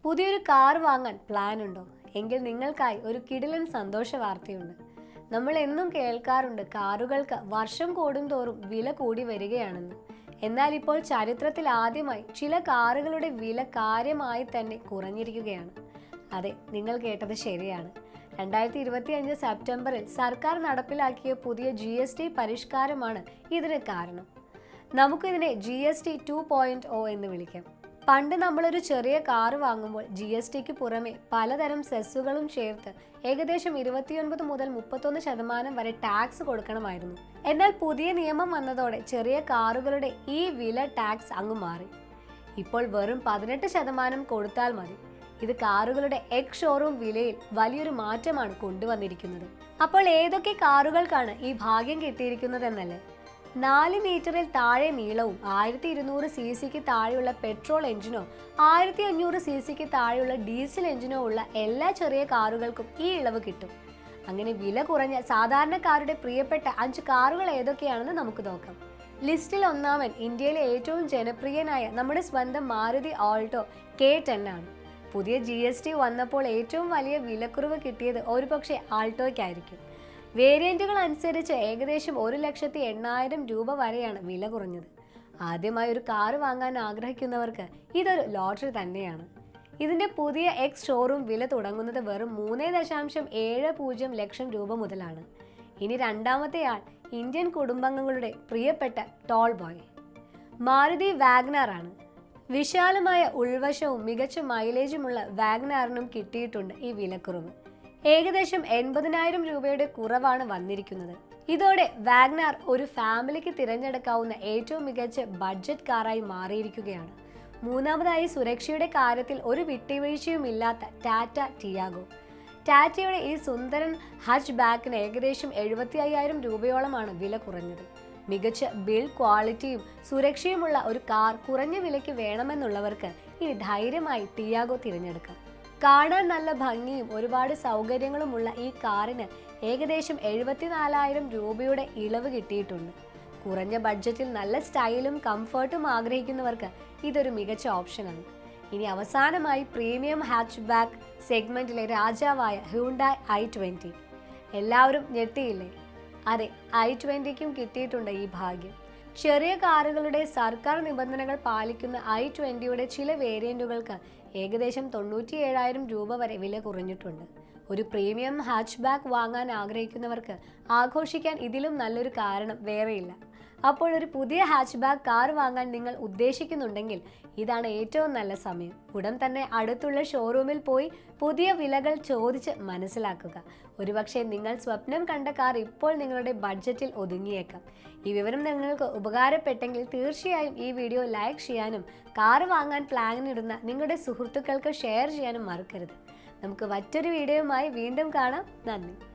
പുതിയൊരു കാർ വാങ്ങാൻ പ്ലാൻ ഉണ്ടോ? എങ്കിൽ നിങ്ങൾക്കായി ഒരു കിടിലൻ സന്തോഷ വാർത്തയുണ്ട്. നമ്മൾ എന്നും കേൾക്കാറുണ്ട് കാറുകൾക്ക് വർഷം കൂടുന്തോറും വില കൂടി വരികയാണെന്ന്. എന്നാൽ ഇപ്പോൾ ചരിത്രത്തിൽ ആദ്യമായി ചില കാറുകളുടെ വില കാര്യമായി തന്നെ കുറഞ്ഞിരിക്കുകയാണ്. അതെ, നിങ്ങൾ കേട്ടത് ശരിയാണ്. 2025 സെപ്റ്റംബറിൽ സർക്കാർ നടപ്പിലാക്കിയ പുതിയ GST പരിഷ്കാരമാണ് ഇതിന് കാരണം. നമുക്കിതിനെ GST 2.0 എന്ന് വിളിക്കാം. പണ്ട് നമ്മളൊരു ചെറിയ കാറ് വാങ്ങുമ്പോൾ GSTക്ക് പുറമെ പലതരം സെസ്സുകളും ചേർത്ത് ഏകദേശം 29 മുതൽ 31% വരെ ടാക്സ് കൊടുക്കണമായിരുന്നു. എന്നാൽ പുതിയ നിയമം വന്നതോടെ ചെറിയ കാറുകളുടെ ഈ വില ടാക്സ് അങ്ങ് മാറി. ഇപ്പോൾ വെറും 18% കൊടുത്താൽ മതി. ഇത് കാറുകളുടെ എക്സ് ഷോറൂം വിലയിൽ വലിയൊരു മാറ്റമാണ് കൊണ്ടുവന്നിരിക്കുന്നത്. അപ്പോൾ ഏതൊക്കെ കാറുകൾക്കാണ് ഈ ഭാഗ്യം കിട്ടിയിരിക്കുന്നതെന്നല്ലേ? 4 മീറ്ററിൽ താഴെ നീളവും 1200 cc താഴെയുള്ള പെട്രോൾ എഞ്ചിനോ 1500 cc താഴെയുള്ള ഡീസൽ എഞ്ചിനോ ഉള്ള എല്ലാ ചെറിയ കാറുകൾക്കും ഈ ഇളവ് കിട്ടും. അങ്ങനെ വില കുറഞ്ഞ സാധാരണക്കാരുടെ പ്രിയപ്പെട്ട 5 കാറുകൾ ഏതൊക്കെയാണെന്ന് നമുക്ക് നോക്കാം. ലിസ്റ്റിൽ ഒന്നാമൻ ഇന്ത്യയിലെ ഏറ്റവും ജനപ്രിയനായ നമ്മുടെ സ്വന്തം മാരുതി ഓൾട്ടോ K10 ആണ്. പുതിയ GST വന്നപ്പോൾ ഏറ്റവും വലിയ വിലക്കുറവ് കിട്ടിയത് ഒരുപക്ഷെ ആൾട്ടോയ്ക്കായിരിക്കും. വേരിയന്റുകൾ അനുസരിച്ച് ഏകദേശം 1,80,000 രൂപ വരെയാണ് വില കുറഞ്ഞത്. ആദ്യമായി ഒരു കാറ് വാങ്ങാൻ ആഗ്രഹിക്കുന്നവർക്ക് ഇതൊരു ലോട്ടറി തന്നെയാണ്. ഇതിന്റെ പുതിയ എക്സ് ഷോറൂം വില തുടങ്ങുന്നത് വെറും 3.70 ലക്ഷം രൂപ മുതലാണ്. ഇനി രണ്ടാമത്തെ ആൾ ഇന്ത്യൻ കുടുംബാംഗങ്ങളുടെ പ്രിയപ്പെട്ട ടോൾ ബോയ് മാരുതി വാഗ്നർ ആണ്. വിശാലമായ ഉൾവശവും മികച്ച മൈലേജുമുള്ള വാഗ്നറിനും കിട്ടിയിട്ടുണ്ട് ഈ വിലക്കുറവ്. ഏകദേശം 80,000 രൂപയുടെ കുറവാണ് വന്നിരിക്കുന്നത്. ഇതോടെ വാഗ്നർ ഒരു ഫാമിലിക്ക് തിരഞ്ഞെടുക്കാവുന്ന ഏറ്റവും മികച്ച ബഡ്ജറ്റ് കാറായി മാറിയിരിക്കുകയാണ്. മൂന്നാമതായി സുരക്ഷയുടെ കാര്യത്തിൽ ഒരു വിട്ടുവീഴ്ചയും ഇല്ലാത്ത ടാറ്റ ടിയാഗോ. ടാറ്റയുടെ ഈ സുന്ദരൻ ഹച്ച് ബാക്കിന് ഏകദേശം 75,000 രൂപയോളമാണ് വില കുറഞ്ഞത്. മികച്ച ബിൽഡ് ക്വാളിറ്റിയും സുരക്ഷയുമുള്ള ഒരു കാർ കുറഞ്ഞ വിലയ്ക്ക് വേണമെന്നുള്ളവർക്ക് ഇനി ധൈര്യമായി ടിയാഗോ തിരഞ്ഞെടുക്കാം. കാണാൻ നല്ല ഭംഗിയും ഒരുപാട് സൗകര്യങ്ങളുമുള്ള ഈ കാറിന് ഏകദേശം 74,000 രൂപയുടെ ഇളവ് കിട്ടിയിട്ടുണ്ട്. കുറഞ്ഞ ബഡ്ജറ്റിൽ നല്ല സ്റ്റൈലും കംഫർട്ടും ആഗ്രഹിക്കുന്നവർക്ക് ഇതൊരു മികച്ച ഓപ്ഷനാണ്. ഇനി അവസാനമായി പ്രീമിയം ഹാച്ച് ബാക്ക് സെഗ്മെന്റിലെ രാജാവായ ഹ്യുണ്ടായ് i20. എല്ലാവരും ഞെട്ടിയില്ലേ? അതെ, i20ക്കും കിട്ടിയിട്ടുണ്ട് ഈ ഭാഗ്യം. ചെറിയ കാറുകളുടെ സർക്കാർ നിബന്ധനകൾ പാലിക്കുന്ന i20യുടെ ചില വേരിയന്റുകൾക്ക് ഏകദേശം 97,000 രൂപ വരെ വില കുറഞ്ഞിട്ടുണ്ട്. ഒരു പ്രീമിയം ഹാച്ച് ബാക്ക് വാങ്ങാൻ ആഗ്രഹിക്കുന്നവർക്ക് ആഘോഷിക്കാൻ ഇതിലും നല്ലൊരു കാരണം വേറെയില്ല. അപ്പോൾ ഒരു പുതിയ ഹാച്ച് ബാക്ക് കാർ വാങ്ങാൻ നിങ്ങൾ ഉദ്ദേശിക്കുന്നുണ്ടെങ്കിൽ ഇതാണ് ഏറ്റവും നല്ല സമയം. ഉടൻ തന്നെ അടുത്തുള്ള ഷോറൂമിൽ പോയി പുതിയ വിലകൾ ചോദിച്ച് മനസ്സിലാക്കുക. ഒരുപക്ഷെ നിങ്ങൾ സ്വപ്നം കണ്ട കാർ ഇപ്പോൾ നിങ്ങളുടെ ബഡ്ജറ്റിൽ ഒതുങ്ങിയേക്കാം. ഈ വിവരം നിങ്ങൾക്ക് ഉപകാരപ്പെട്ടെങ്കിൽ തീർച്ചയായും ഈ വീഡിയോ ലൈക്ക് ചെയ്യാനും കാർ വാങ്ങാൻ പ്ലാനിടുന്ന നിങ്ങളുടെ സുഹൃത്തുക്കൾക്ക് ഷെയർ ചെയ്യാനും മറക്കരുത്. നമുക്ക് മറ്റൊരു വീഡിയോയുമായി വീണ്ടും കാണാം. നന്ദി.